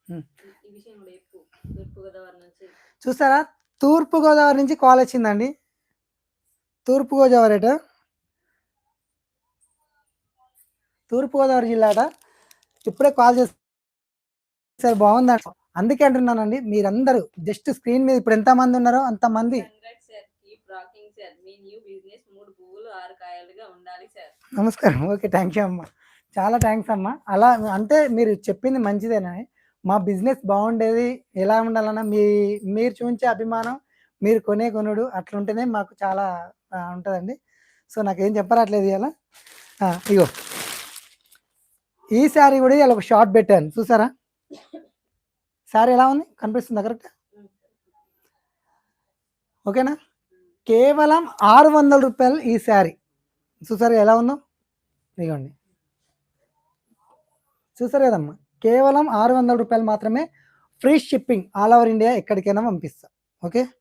హ్మ్. ఈ విషయం కూడా చెప్పు. తూర్పుగోదావరి నుంచి. చూసారా? తూర్పుగోదావరి నుంచి కాల్ వచ్చిందండి. తూర్పుగోదావరి అట. తూర్పుగోదావరి జిల్లా అట. ఇప్పుడే కాల్ చేశారు, బాగుందంట. అందుకే అంటున్నానండి, మీరందరూ జస్ట్ స్క్రీన్ మీద ఇప్పుడు ఎంతమంది ఉన్నారో అంతమంది. Congrats sir. Keep rocking sir. మీ న్యూ బిజినెస్ 3 పువ్వులు 6 కాయలుగా ఉండాలి సార్. నమస్కారం. ఓకే, థ్యాంక్ యూ అమ్మ. చాలా థ్యాంక్స్ అమ్మ. అలా అంటే మీరు చెప్పింది మంచిదేనా? మా బిజినెస్ బాగుండేది ఎలా ఉండాలన్నా మీరు చూపించే అభిమానం, మీరు కొనుడు అట్లుంటేనే మాకు చాలా ఉంటుందండి. సో నాకేం చెప్పరాట్లేదు ఇలా. ఇగో ఈ శారీ కూడా ఇలా ఒక షార్ట్ పెట్టాను, చూసారా? శారీ ఎలా ఉంది, కనిపిస్తుందా కరెక్ట్? ఓకేనా? కేవలం 600 రూపాయలు ఈ శారీ. చూసారు ఎలా ఉందో? ఇదిగోండి, చూసారు కదమ్మా, కేవలం 600 రూపాయలు మాత్రమే. Free shipping all over India, ఎక్కడికైనా పంపిస్తా. ఓకే.